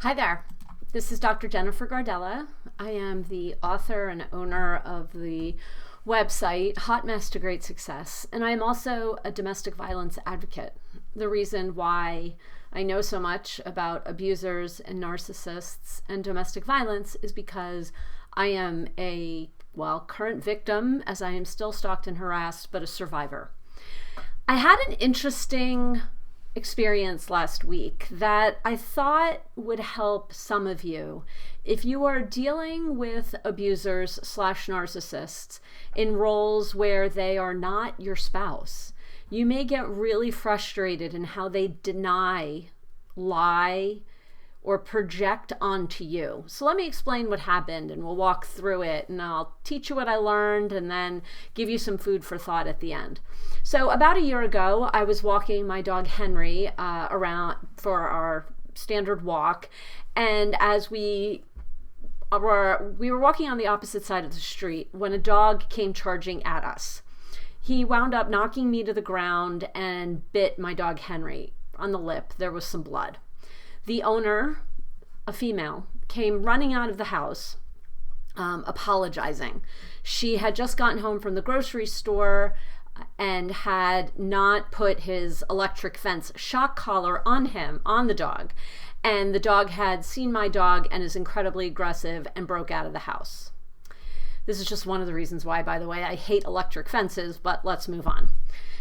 Hi there. This is Dr. Jennifer Gardella. I am the author and owner of the website Hot Mess to Great Success, and I am also a domestic violence advocate. The reason why I know so much about abusers and narcissists and domestic violence is because I am a, current victim, as I am still stalked and harassed, but a survivor. I had an interesting experience last week that I thought would help some of you if you are dealing with abusers / narcissists in roles where they are not your spouse. You may get really frustrated in how they deny, lie, or project onto you. So let me explain what happened and we'll walk through it and I'll teach you what I learned and then give you some food for thought at the end. So about a year ago, I was walking my dog Henry around for our standard walk, and as we were walking on the opposite side of the street when a dog came charging at us. He wound up knocking me to the ground and bit my dog Henry on the lip. There was some blood. The owner, a female, came running out of the house, apologizing. She had just gotten home from the grocery store and had not put his electric fence shock collar on the dog. And the dog had seen my dog and is incredibly aggressive and broke out of the house. This is just one of the reasons why, by the way, I hate electric fences, but let's move on.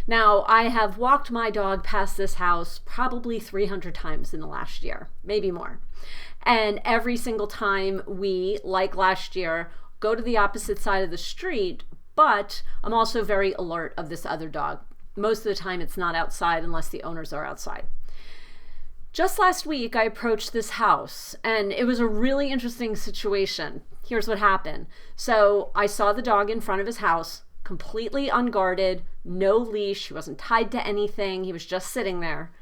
Now, I have walked my dog past this house probably 300 times in the last year, maybe more. And every single time we, like last year, go to the opposite side of the street, but I'm also very alert of this other dog. Most of the time it's not outside unless the owners are outside. Just last week, I approached this house and it was a really interesting situation. Here's what happened. So I saw the dog in front of his house, completely unguarded, no leash. He wasn't tied to anything. He was just sitting there.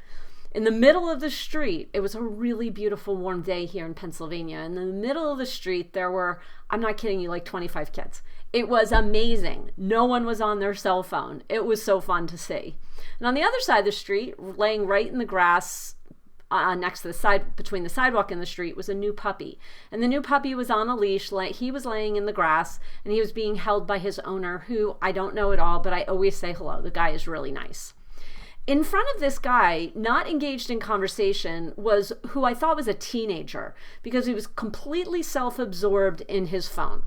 In the middle of the street, it was a really beautiful warm day here in Pennsylvania. In the middle of the street, there were, I'm not kidding you, like 25 kids. It was amazing. No one was on their cell phone. It was so fun to see. And on the other side of the street, laying right in the grass, next to the side, between the sidewalk and the street, was a new puppy. And the new puppy was on a leash. He was laying in the grass and he was being held by his owner, who I don't know at all, but I always say hello. The guy is really nice. In front of this guy, not engaged in conversation, was who I thought was a teenager because he was completely self-absorbed in his phone.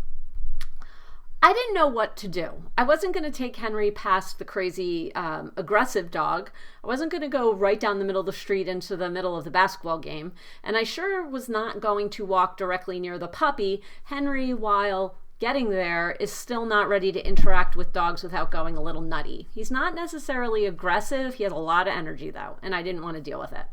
I didn't know what to do. I wasn't going to take Henry past the crazy, aggressive dog. I wasn't going to go right down the middle of the street into the middle of the basketball game. And I sure was not going to walk directly near the puppy. Henry, while getting there, is still not ready to interact with dogs without going a little nutty. He's not necessarily aggressive. He has a lot of energy though, and I didn't want to deal with it.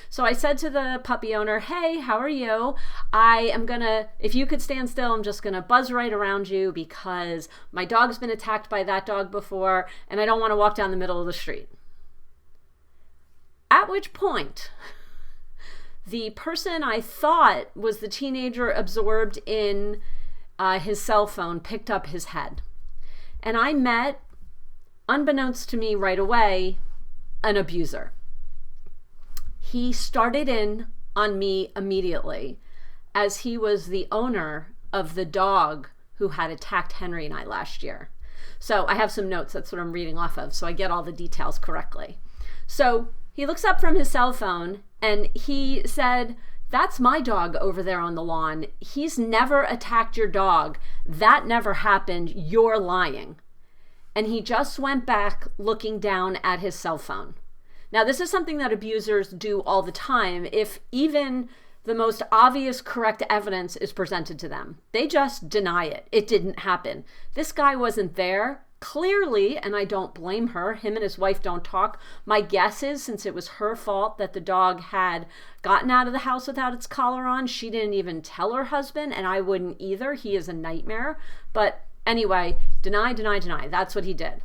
So I said to the puppy owner, hey, how are you? If you could stand still, I'm just gonna buzz right around you because my dog's been attacked by that dog before and I don't want to walk down the middle of the street. At which point, the person I thought was the teenager absorbed in his cell phone picked up his head. And I met, unbeknownst to me right away, an abuser. He started in on me immediately as he was the owner of the dog who had attacked Henry and I last year. So I have some notes, that's what I'm reading off of, so I get all the details correctly. So he looks up from his cell phone and he said, that's my dog over there on the lawn. He's never attacked your dog. That never happened. You're lying. And he just went back looking down at his cell phone. Now, this is something that abusers do all the time if even the most obvious correct evidence is presented to them. They just deny it. It didn't happen. This guy wasn't there. Clearly, and I don't blame her, him and his wife don't talk. My guess is, since it was her fault that the dog had gotten out of the house without its collar on, she didn't even tell her husband, and I wouldn't either. He is a nightmare. But anyway, deny, deny, deny. That's what he did.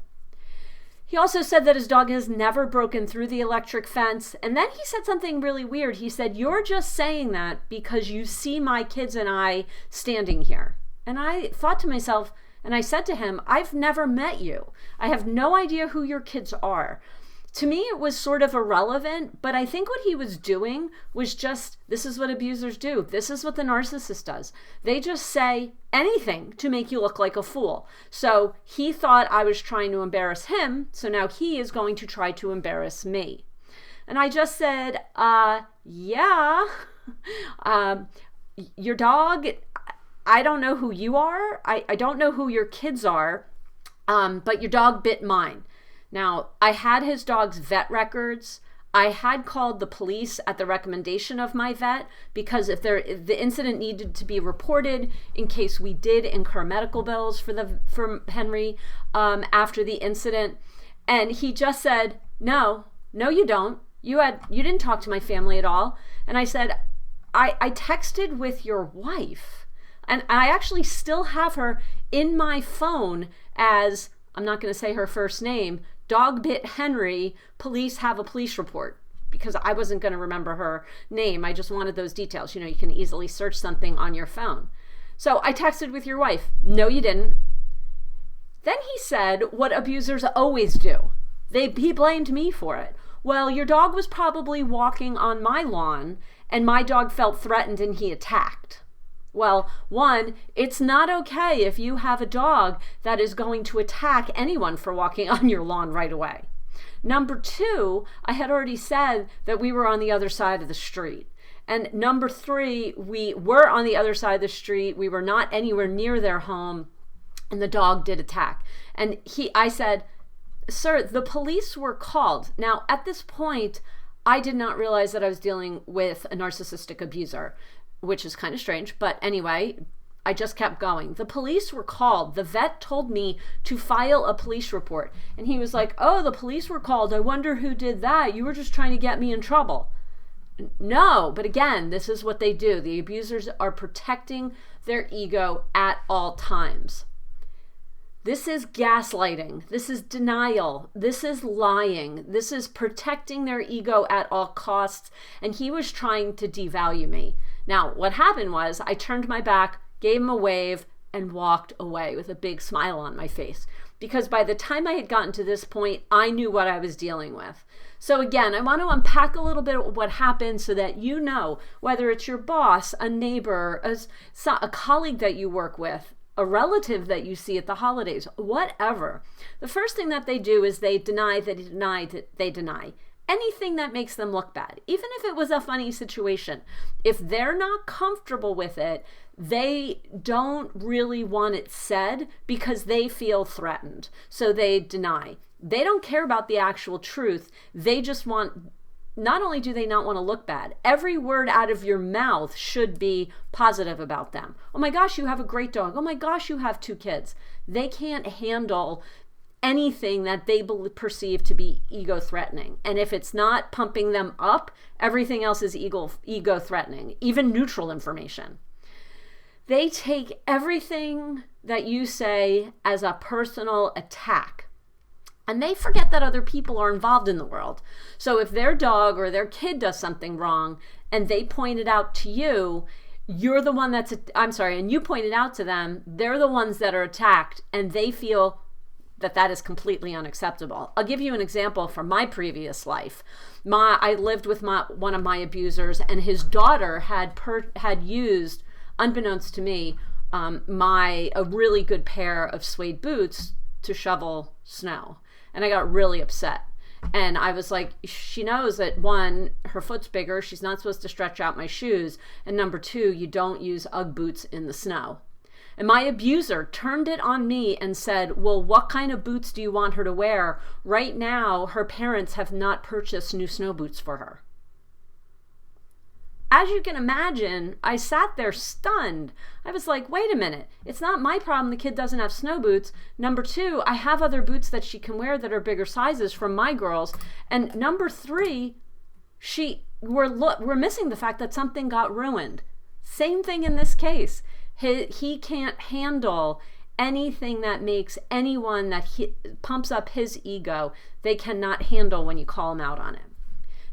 He also said that his dog has never broken through the electric fence. And then he said something really weird. He said, you're just saying that because you see my kids and I standing here. And I thought to myself, and I said to him, I've never met you. I have no idea who your kids are. To me, it was sort of irrelevant, but I think what he was doing was just, this is what abusers do. This is what the narcissist does. They just say anything to make you look like a fool. So he thought I was trying to embarrass him, so now he is going to try to embarrass me. And I just said, yeah, your dog, I don't know who you are. I don't know who your kids are, but your dog bit mine. Now, I had his dog's vet records. I had called the police at the recommendation of my vet because if the incident needed to be reported in case we did incur medical bills for Henry after the incident. And he just said, no, you don't. You didn't talk to my family at all. And I said, I texted with your wife. And I actually still have her in my phone as, I'm not going to say her first name, dog bit Henry, police have a police report, because I wasn't going to remember her name. I just wanted those details. You can easily search something on your phone. So I texted with your wife. No, you didn't. Then he said what abusers always do. He blamed me for it. Well, your dog was probably walking on my lawn and my dog felt threatened and he attacked. Well, one, it's not okay if you have a dog that is going to attack anyone for walking on your lawn right away. Number two, I had already said that we were on the other side of the street. And number three, we were on the other side of the street. We were not anywhere near their home, and the dog did attack. And I said, sir, the police were called. Now, at this point, I did not realize that I was dealing with a narcissistic abuser, which is kind of strange. But anyway, I just kept going. The police were called. The vet told me to file a police report. And he was like, oh, the police were called. I wonder who did that. You were just trying to get me in trouble. No, but again, this is what they do. The abusers are protecting their ego at all times. This is gaslighting. This is denial. This is lying. This is protecting their ego at all costs. And he was trying to devalue me. Now, what happened was I turned my back, gave him a wave, and walked away with a big smile on my face. Because by the time I had gotten to this point, I knew what I was dealing with. So again, I want to unpack a little bit of what happened so that you know, whether it's your boss, a neighbor, a colleague that you work with, a relative that you see at the holidays, whatever. The first thing that they do is they deny. Anything that makes them look bad, even if it was a funny situation. If they're not comfortable with it, they don't really want it said because they feel threatened. So they deny. They don't care about the actual truth. They just want, not only do they not want to look bad, every word out of your mouth should be positive about them. Oh my gosh, you have a great dog. Oh my gosh, you have 2 kids. They can't handle anything that they perceive to be ego threatening. And if it's not pumping them up, everything else is ego threatening, even neutral information. They take everything that you say as a personal attack. And they forget that other people are involved in the world. So if their dog or their kid does something wrong and they point it out to you, you're the one and you point it out to them, they're the ones that are attacked and they feel that is completely unacceptable. I'll give you an example from my previous life. I lived with one of my abusers, and his daughter had used, unbeknownst to me, a really good pair of suede boots to shovel snow. And I got really upset. And I was like, she knows that 1, her foot's bigger, she's not supposed to stretch out my shoes, and number 2, you don't use Ugg boots in the snow. And my abuser turned it on me and said, well, what kind of boots do you want her to wear? Right now, her parents have not purchased new snow boots for her. As you can imagine, I sat there stunned. I was like, wait a minute. It's not my problem the kid doesn't have snow boots. Number 2, I have other boots that she can wear that are bigger sizes from my girls. And number 3, we're missing the fact that something got ruined. Same thing in this case. He can't handle anything that makes anyone that pumps up his ego. They cannot handle when you call him out on it.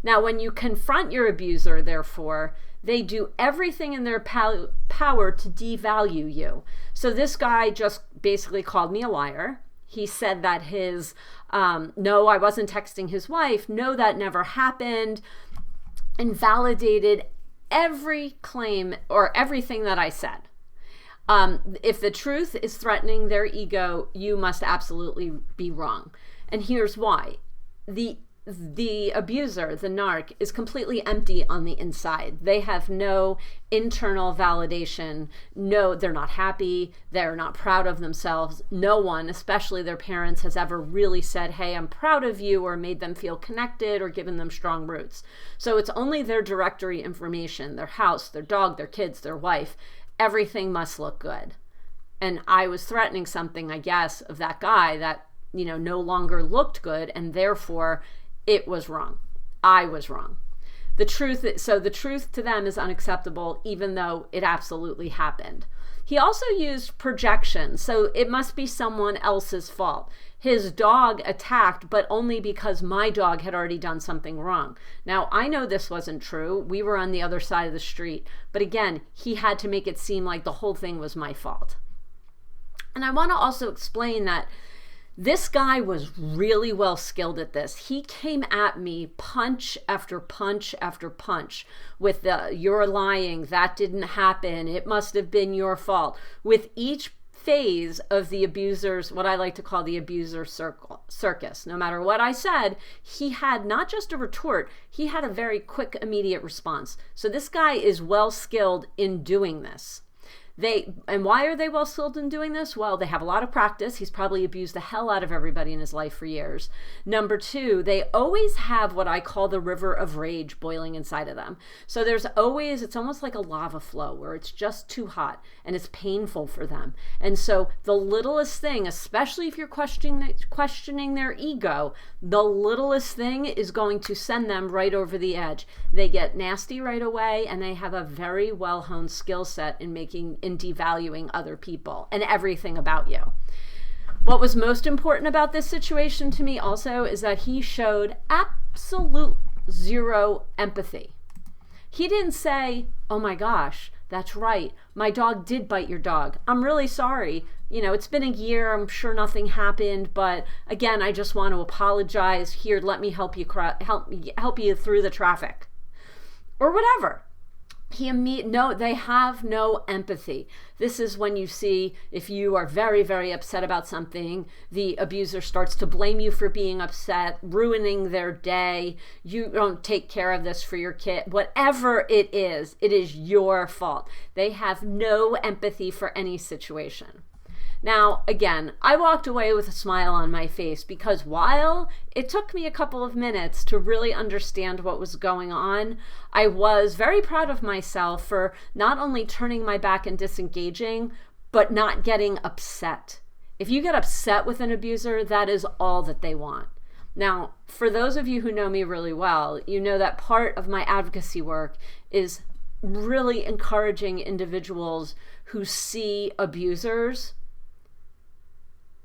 Now, when you confront your abuser, therefore, they do everything in their power to devalue you. So this guy just basically called me a liar. He said that his, no, I wasn't texting his wife. No, that never happened. Invalidated every claim or everything that I said. If the truth is threatening their ego, you must absolutely be wrong. And here's why. The abuser, the narc, is completely empty on the inside. They have no internal validation. No, they're not happy. They're not proud of themselves. No one, especially their parents, has ever really said, hey, I'm proud of you, or made them feel connected or given them strong roots. So it's only their directory information, their house, their dog, their kids, their wife. Everything must look good. And I was threatening something, I guess, of that guy that, no longer looked good, and therefore it was wrong. I was wrong. The truth to them is unacceptable, even though it absolutely happened. He also used projection, so it must be someone else's fault. His dog attacked, but only because my dog had already done something wrong. Now, I know this wasn't true. We were on the other side of the street. But again, he had to make it seem like the whole thing was my fault. And I want to also explain that this guy was really well skilled at this. He came at me punch after punch after punch with you're lying, that didn't happen, it must have been your fault. With each phase of the abuser's, what I like to call the abuser circus. No matter what I said, he had not just a retort, he had a very quick, immediate response. So this guy is well skilled in doing this. And why are they well skilled in doing this? Well, they have a lot of practice. He's probably abused the hell out of everybody in his life for years. Number two, they always have what I call the river of rage boiling inside of them. So it's almost like a lava flow where it's just too hot and it's painful for them. And so the littlest thing, especially if you're questioning their ego, the littlest thing is going to send them right over the edge. They get nasty right away, and they have a very well-honed skill set in devaluing other people and everything about you. What was most important about this situation to me also is that he showed absolute zero empathy. He didn't say, oh my gosh, that's right, my dog did bite your dog. I'm really sorry. It's been a year. I'm sure nothing happened, but again, I just want to apologize. Here, let me help you through the traffic, or whatever. They have no empathy. This is when you see, if you are very, very upset about something, the abuser starts to blame you for being upset, ruining their day. You don't take care of this for your kid. Whatever it is your fault. They have no empathy for any situation. Now, again, I walked away with a smile on my face because while it took me a couple of minutes to really understand what was going on, I was very proud of myself for not only turning my back and disengaging, but not getting upset. If you get upset with an abuser, that is all that they want. Now, for those of you who know me really well, you know that part of my advocacy work is really encouraging individuals who see abusers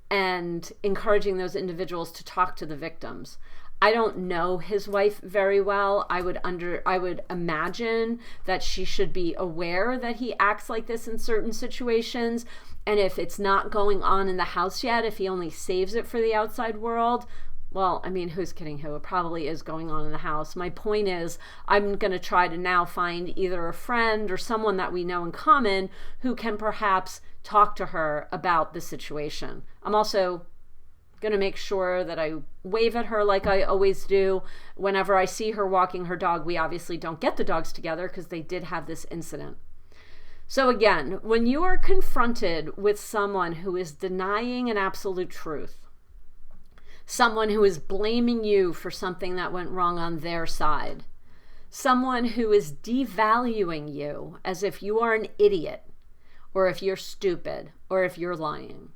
and encouraging those individuals to talk to the victims. I don't know his wife very well. I would imagine that she should be aware that he acts like this in certain situations. And if it's not going on in the house yet, if he only saves it for the outside world, well, I mean, who's kidding who? It probably is going on in the house. My point is, I'm going to try to now find either a friend or someone that we know in common who can perhaps talk to her about the situation. I'm also going to make sure that I wave at her like I always do. Whenever I see her walking her dog, we obviously don't get the dogs together because they did have this incident. So again, when you are confronted with someone who is denying an absolute truth, someone who is blaming you for something that went wrong on their side, someone who is devaluing you as if you are an idiot, or if you're stupid, or if you're lying,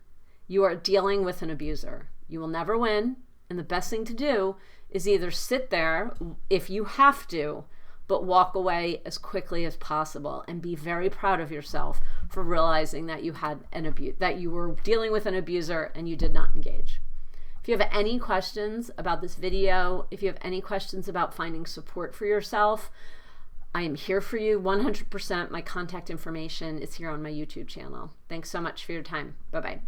you are dealing with an abuser. You will never win, and the best thing to do is either sit there if you have to, but walk away as quickly as possible and be very proud of yourself for realizing that you had that you were dealing with an abuser and you did not engage. If you have any questions about this video, if you have any questions about finding support for yourself, I am here for you 100%. My contact information is here on my YouTube channel. Thanks so much for your time. Bye-bye.